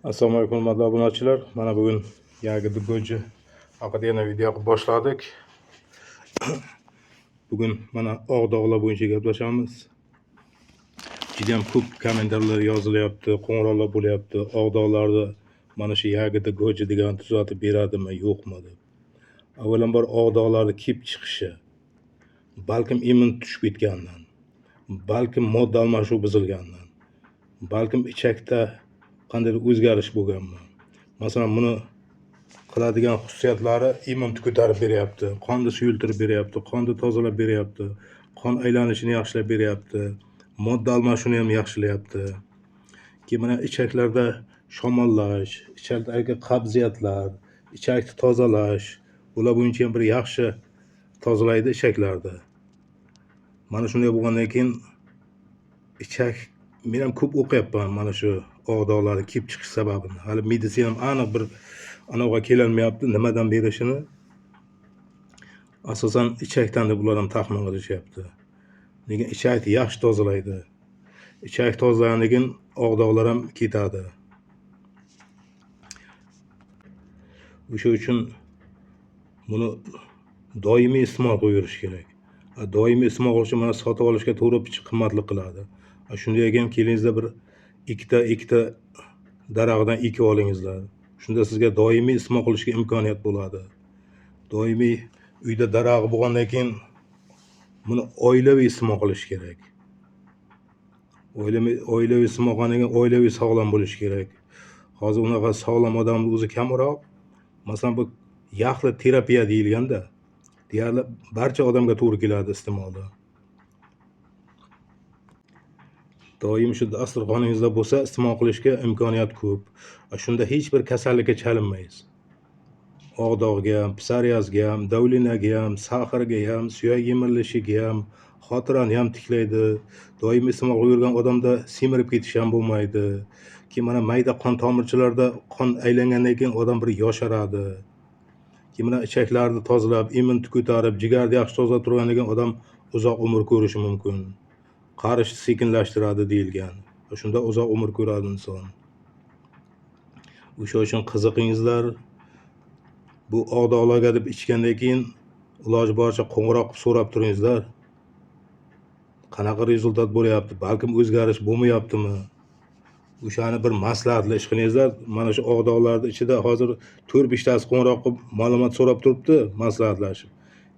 Assalomu alaykum hurmatli obunachilar. Mana bugun yangi dubgo'ji haqida yana video qilib boshladik. Bugun mana oq dog'lar bo'yicha gaplashamiz. Juda ham ko'p kommentarlar yozilyapti, qo'ng'iroqlar bo'lyapti. Oq dog'larni mana shu yagida go'ji degan tuzatib beradimi, yo'qmi deb. Avvalambor oq dog'larni kelib chiqishi balkim immun tushib ketgandan, balkim modda almashuv buzilgandan, balkim ichakda qanday o'zgarish bo'lganmi. Masalan, buni qiladigan xususiyatlari immunni ko'tarib beryapti, qonni suyultirib beryapti, qonni tozalab beryapti, qon aylanishini yaxshilab beryapti, modda almashuvini ham yaxshilayapti. Keyin mana ichaklarda shamollash, ichakdagi qabziyatlar, ichakni tozalash, bular bo'yicha ham bir yaxshi tozalaydi ichaklarni. Mana shunday bo'lgandan keyin ichak men ham ko'p o'qiyapman mana shu oq dog'larni kelib chiqish sababini. Hali meditsinam aniq bir anaviga kelolmayapti, nimadan berishini. Asosan ichakdan deb ular ham taxmin qilishyapti. Lekin ichakni yaxshi tozalaydi. Ichak tozalagandan keyin oq dog'lar ham ketadi. O'sha uchun buni doimiy iste'mol qilib kerak. Doimiy iste'mol qilish mana sotib olishga to'g'ri qimmatli qiladi. Shunday ekan kelingizlar bir ikkita daraxtdan ekib olingizlar. Shunda sizga doimiy iste'mol qilishga imkoniyat bo'ladi. Doimiy uyda daraxt bo'lgandan keyin buni oilaviy iste'mol qilish kerak. Oilaviy iste'mol qilgandan keyin oilaviy sog'lom bo'lish kerak. Hozir unaqa sog'lom odamning o'zi kamroq. Masalan, bu yaxli terapiya deyilganda, deyarli barcha odamga to'g'ri keladi iste'moli. Doim shu dasturxoningizda bo'lsa, iste'mol qilishga imkoniyat ko'p. Shunda hech bir kasallikka chalinmaysiz. Oq dog'ga ham, psoriazga ham, davlinaga ham, saharga ham, suyak yemirilishiga ham, xotirani ham tiklaydi. Doimiy iste'mol qilib yurgan odamda semirib ketish ham bo'lmaydi. Keyin mana mayda qon tomirchilarda qon aylangandan keyin odam bir yosharadi. Keyin mana ichaklarni tozalab, immunni ko'tarib, jigarni yaxshi tozalab turgandan keyin odam uzoq umr ko'rishi mumkin. Qarishni sekinlashtiradi deyilgan. Shunda uzoq umr ko'radi inson. O'sha uchun qiziqingizlar. Bu oq dog'larga deb ichgandan keyin iloji boricha qo'ng'iroq qilib so'rab turingizlar. Qanaqa rezultat bo'lyapti? Balkim o'zgarish bo'lmayaptimi? O'shani bir maslahatli ish qilingizlar. Mana shu oq dog'larning ichida hozir 4-5 tasi qo'ng'iroq qilib ma'lumot so'rab turibdi, maslahatlashib.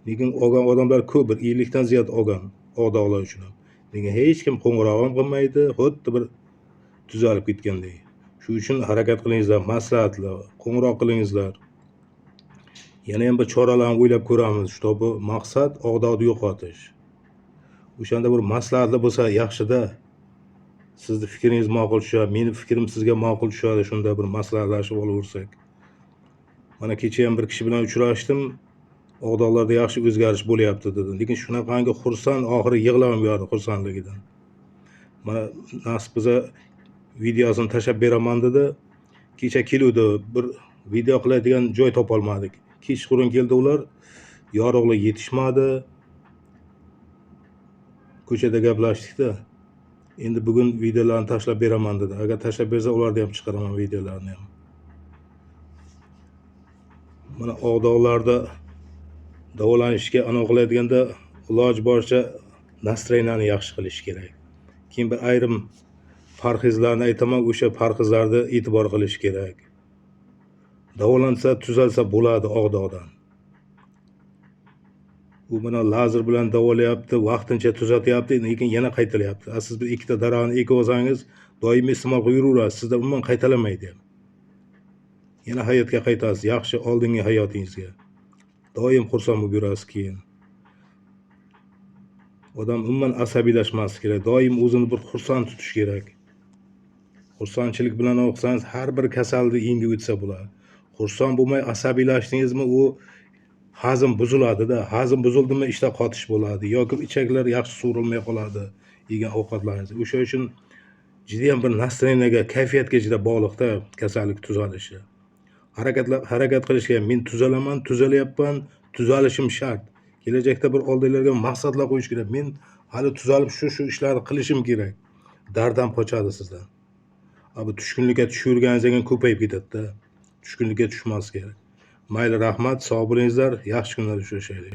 Lekin olgan odamlar ko'p, bir 50 dan ziyod olgan oq dog'lar uchun. Lekin hech kim qo'ng'iroq ham qilmaydi, xuddi bir tuzalib ketgandek. Shu uchun harakat qilingizlar, maslahatli qo'ng'iroq qilingizlar. Yana ham bir choralarni o'ylab ko'ramiz. Shu bu maqsad oq dog'ni yo'qotish. O'shanda bir maslahatli bo'lsa yaxshi-da. Sizning fikringiz ma'qul tushadi, meni fikrim sizga ma'qul tushadi, shunda bir maslahatlashib olaversak. Mana kecha ham bir kishi bilan uchrashdim. Oq dog'larda yaxshi o'zgarish bo'lyapti dedi. Lekin shunaqangi xursand, oxiri yig'lab yubordi xursandligidan. Mana nasib bo'lsa videosini tashlab beraman dedi. Kecha keluvdi, bir video qiladigan joy topolmadik. Kechqurun keldi ular, yorug'lik yetishmadi. Ko'chada gaplashdik-da. Endi bugun videolarni tashlab beraman dedi. Agar tashlab bersa, ularni ham chiqaraman videolarni ham. Mana oq dog'larda davolanishga anaqa qiladiganda iloji boricha nastroyeniyani yaxshi qilish kerak. Keyin bir ayrim parhezlarni aytaman, o'sha parhezlarga e'tibor qilish kerak. Davolansa, tuzalsa bo'ladi oq dog'dan. U mana lazer bilan davolayapti, vaqtincha tuzatyapti, lekin yana qaytalayapti. Siz bir ikkita daraxtni ekib olsangiz, doimiy iste'mol qilib yuraverasiz, sizda umuman qaytalamaydi ham. Yana hayotga qaytasiz, yaxshi oldingi hayotingizga. Doim xursand bo'lib yurasiz keyin. Odam umuman asabiylashmaslik kerak. Doim o'zini bir xursand tutish kerak. Xursandchilik bilan o'qisangiz, har bir kasalni yengib o'tsa bo'ladi. Xursand bo'lmay asabiylashdingizmi, u hazm buziladi-da. Hazm buzildimi, ishda qotish bo'ladi yoki ichaklar yaxshi surilmay qoladi yegan ovqatlaringiz. O'sha uchun juda ham bir nastreniyaga, kayfiyatga juda bog'liqda kasallik tuzalishi. Harakat qilishga, men tuzalaman, tuzalyapman, tuzalishim shart. Kelajakda bir oldinglarga maqsadlar qo'yish kerak. Men hali tuzalib shu ishlarni qilishim kerak. Darddan qochadi sizdan. Abi tushkunlikka tushirganingizdan keyin ko'payib ketadi-da. Tushkunlikka tushmaslik kerak. Mayli, rahmat, sog' bo'lingizlar, yaxshi kunlarda uchrashaylik.